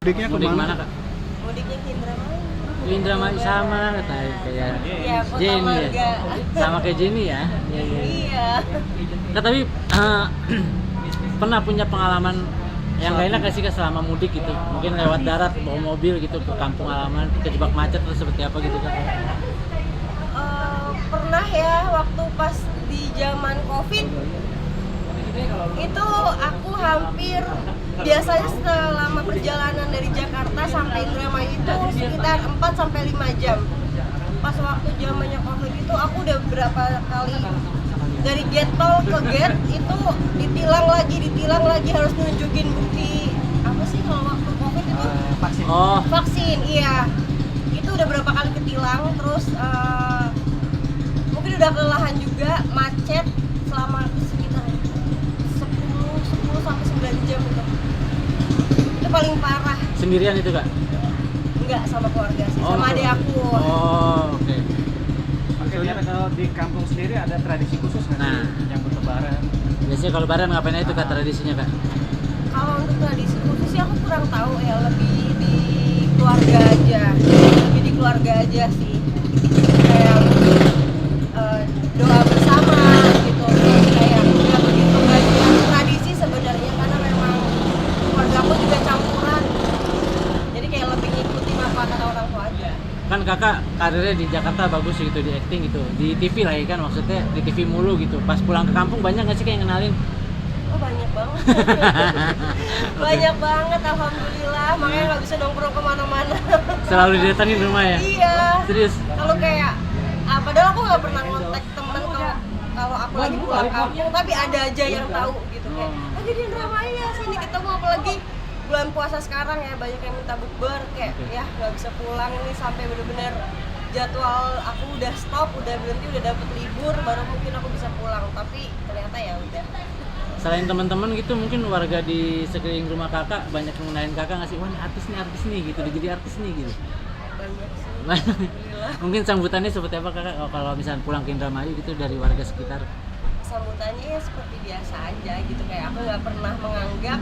Mudiknya Mudik kemana? mana kak? Mudiknya ke Indramayu. Ke Indramayu sama kayak Iya, kota Jenny ya. marga. Sama kayak Jenny ya. Iya, iya. Iya. Kak, tapi pernah punya pengalaman yang gak enak gak sih Kak selama mudik gitu? Mungkin lewat darat, bawa mobil gitu ke kampung halaman, kejebak macet atau seperti apa gitu Kak? Pernah ya waktu pas di zaman COVID itu aku hampir biasanya selama perjalanan dari Jakarta sampai Indramayu itu sekitar 4 sampai 5 jam. Pas waktu zamannya COVID itu aku udah berapa kali dari gate tol ke gate itu ditilang lagi harus nunjukin bukti apa sih kalau waktu COVID itu Vaksin. Oh, vaksin, iya. Itu udah berapa kali ketilang, terus mungkin udah kelelahan juga, macet selama sekitar 10 sampai 9 jam itu. Itu paling parah. sendirian itu Kak? Enggak sama keluarga sih, Oh, sama adik aku. Oh, oke. Oke, biar kalau di kampung sendiri ada tradisi khusus nggak Nah. sih yang berlebaran? Biasanya kalau lebaran ngapain aja itu Kak tradisinya Kak? Kalau untuk tradisi khusus sih aku kurang tahu ya, lebih di keluarga aja. Lebih di keluarga aja sih. Kayak doa bersama gitu. Terus kayak nggak begitu banyak tradisi sebenarnya karena memang keluarga aku juga campuran. Jadi kayak lebih ngikutin apa kata orang tua aja. Kan kakak karirnya di Jakarta bagus gitu, di acting gitu, di TV lagi kan, maksudnya di TV mulu gitu. Pas pulang ke kampung banyak nggak sih kayak yang kenalin? Oh banyak banget. Banyak banget, alhamdulillah. Makanya nggak bisa nongkrong kemana-mana. Selalu didatengin rumah ya? Iya. Serius? Kalau kayak padahal aku nggak pernah ngontak temen kalau aku lagi pulang kampung, tapi ada aja yang tahu gitu kayak lagi di Indramayu ya, sini ketemu. Apalagi bulan puasa sekarang ya, banyak yang minta bukber kayak ya nggak bisa pulang ini sampai bener-bener jadwal aku udah stop, udah berhenti, udah dapet libur baru mungkin aku bisa pulang, tapi ternyata ya udah. Selain teman-teman gitu, mungkin warga di sekeliling rumah kakak banyak yang mengenalin kakak nggak sih? Wah, ini artis nih gitu, udah jadi artis nih gitu. Banyak sih. Mungkin sambutannya seperti apa kakak kalau misalnya pulang ke Indramayu gitu dari warga sekitar? Sambutannya ya seperti biasa aja gitu, kayak aku nggak pernah menganggap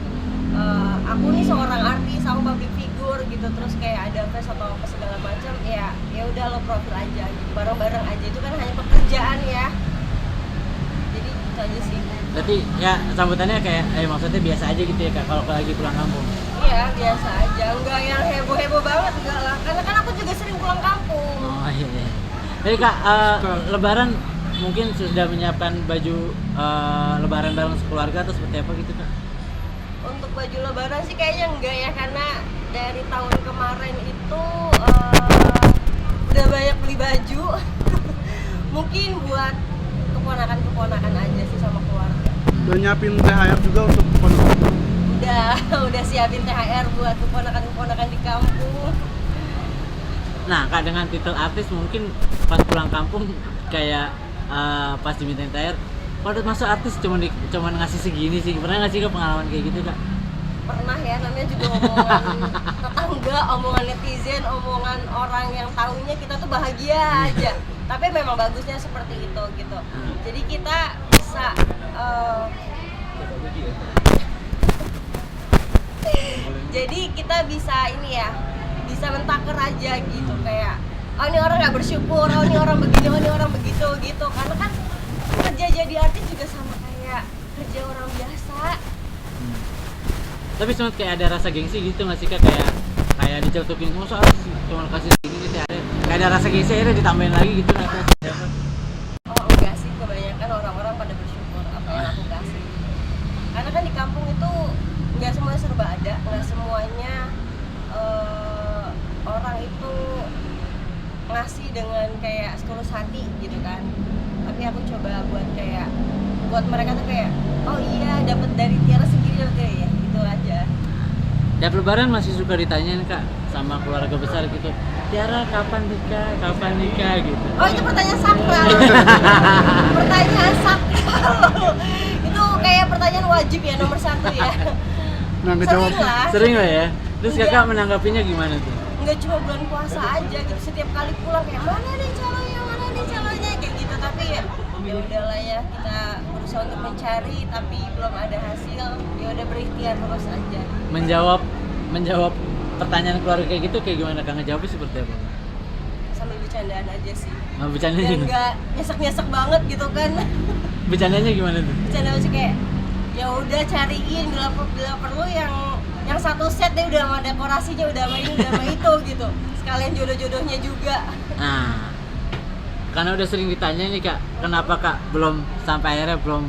aku nih seorang artis, aku public figure gitu, terus kayak ada face atau apa segala macam, ya udah lo profil aja gitu, bareng-bareng aja, itu kan hanya pekerjaan ya, jadi itu aja sih. Berarti ya sambutannya kayak maksudnya biasa aja gitu ya kak kalau lagi pulang kampung? Iya biasa aja, nggak yang heboh-heboh banget enggak lah, karena kan aku juga sering pulang kampung. Oh iya, iya. Jadi kak, lebaran mungkin sudah menyiapkan baju lebaran bareng sekeluarga atau seperti apa gitu kak? Untuk baju lebaran sih kayaknya enggak ya, karena dari tahun kemarin itu udah banyak beli baju. Mungkin buat keponakan aja sih sama keluarga. Udah nyiapin THR juga untuk keponakan? Udah siapin THR buat keponakan di kampung. Nah kak, dengan titel artis mungkin pas pulang kampung kayak pas dimintain THR, kalau masuk artis cuman ngasih segini sih, pernah nggak sih ke pengalaman kayak gitu kak? Pernah ya, namanya juga omongan tetangga, omongan netizen, omongan orang yang taunya kita tuh bahagia aja. Tapi memang bagusnya seperti itu gitu. Jadi kita bisa jadi kita bisa ini ya, bisa mentaker aja gitu, kayak oh ini orang nggak bersyukur, oh ini orang begini, oh ini orang begitu gitu. Karena kan kerja jadi artis juga sama kayak kerja orang biasa. Tapi sempat kayak ada rasa gengsi gitu nggak sih kak, kayak dicetukin masa artis cuma kasih segini gitu, kayak ada rasa gengsi akhirnya ditambahin lagi gitu nggak kak? Oh enggak sih, kebanyakan orang-orang pada bersyukur apa yang aku kasih. Karena kan di kampung itu nggak semuanya serba ada, nggak semuanya orang itu ngasih dengan kayak setulus hati gitu kan. Tapi aku coba buat mereka tuh kayak oh iya dapat dari Tiara segini dapet ya, gitu aja. Tiap lebaran masih suka ditanyain kak sama keluarga besar gitu, Tiara kapan nikah gitu. Oh itu pertanyaan sakral. Pertanyaan sakral. Itu kayak pertanyaan wajib ya, nomor 1 ya. Nah, ngejawab Sering lah ya. Terus Iya. kakak menanggapinya gimana tuh? Nggak cuma bulan puasa aja gitu, setiap kali pulang kayak mana nih calonnya kayak gitu. Tapi ya udahlah ya, kita berusaha untuk mencari tapi belum ada hasil, ya udah berikhtiar terus aja. Menjawab pertanyaan keluarga kayak gitu kayak gimana Kak ngejawabnya seperti apa? Sambil bercandaan aja sih. Nah, bercandanya Dan gimana? nggak nyesek-nyesek banget gitu kan. Bercandanya gimana tuh? Bercanda aja kayak ya udah cariin bila perlu yang satu set deh, udah sama dekorasinya, udah sama ini, udah sama itu gitu. Sekalian jodoh-jodohnya juga. Nah, karena udah sering ditanya nih Kak, kenapa Kak belum sampai akhirnya belum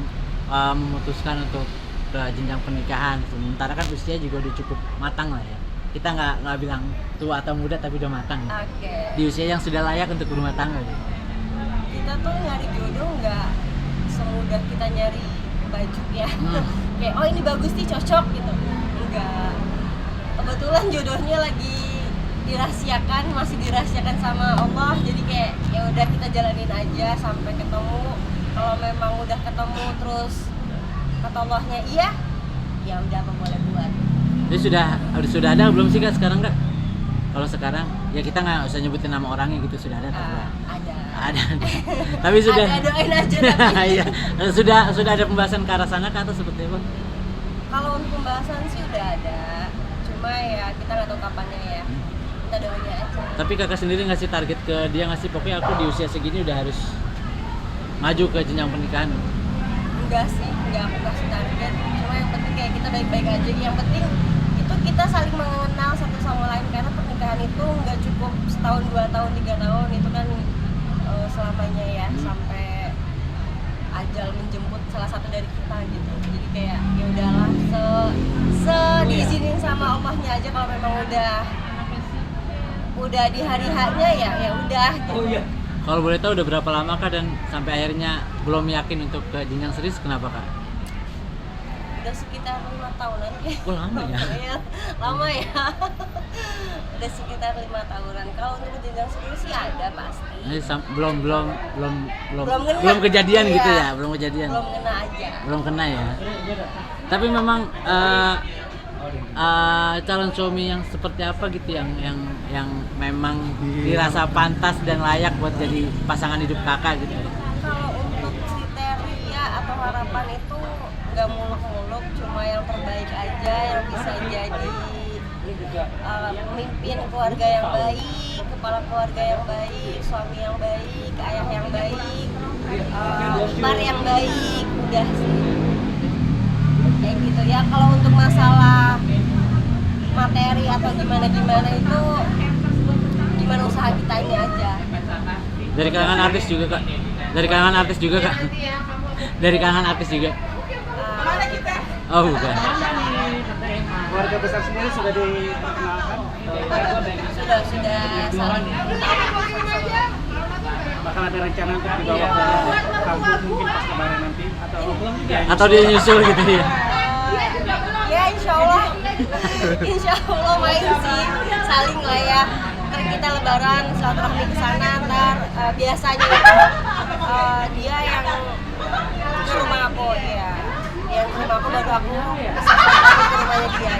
memutuskan untuk ke jenjang pernikahan? Sementara kan usia juga udah cukup matang lah ya. Kita nggak bilang tua atau muda tapi udah matang ya. Oke. Di usia yang sudah layak untuk berumah tangga ya. Kita tuh nyari jodoh nggak semudah kita nyari baju ya. Kayak oh ini bagus nih, cocok gitu. Enggak. Kebetulan jodohnya lagi dirahasiakan, masih dirahasiakan sama Allah. Jadi kayak ya udah kita jalanin aja sampai ketemu. Kalau memang udah ketemu terus kata Allahnya iya, ya udah apa boleh buat. Jadi sudah ada belum sih Kak sekarang Kak? Kalau sekarang ya kita nggak usah nyebutin nama orangnya gitu, sudah ada atau belum? Ada. Tapi sudah. Ada, doain aja tapi. Iya. Sudah ada pembahasan ke arah sana Kak atau seperti apa? Kalau untuk pembahasan sih udah ada. Cuma ya kita nggak tahu kapannya ya. Kita doain aja. Tapi Kakak sendiri ngasih target ke dia nggak sih? Pokoknya aku di usia segini udah harus maju ke jenjang pernikahan. Enggak sih, enggak aku kasih target. Cuma yang penting kayak kita baik-baik aja. Yang penting itu kita saling mengenal satu sama lain, karena pernikahan itu nggak cukup setahun, 2 tahun, 3 tahun, itu kan selamanya ya, sampai ajal menjemput salah satu dari kita gitu. Jadi kayak ya udahlah, diizinin sama Allahnya aja. Kalau memang udah di hari haknya ya udah gitu. Kalau boleh tahu udah berapa lama Kak dan sampai akhirnya belum yakin untuk ke jenjang serius, kenapa Kak? Udah sekitar 5 tahunan kayak. Oh, lama ya? Lama ya. Udah sekitar 5 tahunan. Kalau untuk jenjang serius sih ada pasti. Ini belum ngena. kejadian Iya. gitu ya, belum kejadian. Belum kena aja. Belum kena ya. Tapi memang calon suami yang seperti apa gitu yang memang dirasa pantas dan layak buat jadi pasangan hidup Kakak gitu. Kalau untuk kriteria atau harapan itu nggak muluk-muluk, cuma yang terbaik aja, yang bisa jadi pemimpin keluarga yang baik, kepala keluarga yang baik, suami yang baik, ayah yang baik, ipar yang baik, udah sih kayak gitu ya. Kalau untuk masalah materi atau gimana itu gimana usaha kita ini aja. Dari kalangan artis juga Kak. Dari kalangan artis juga Kak. Dari kalangan artis juga. Oh bukan. Keluarga besar sendiri sudah diperkenalkan? Sudah saling Bakal ada rencana untuk dibawa ke kampung mungkin pas lebaran nanti Atau dia nyusul gitu ya. ya insya Allah main sih, saling lah ya. Ntar kita lebaran silaturahmi ke sana, ntar biasanya itu dia yang ke rumah aku ya, dia yang ke rumah aku baru aku ke rumahnya dia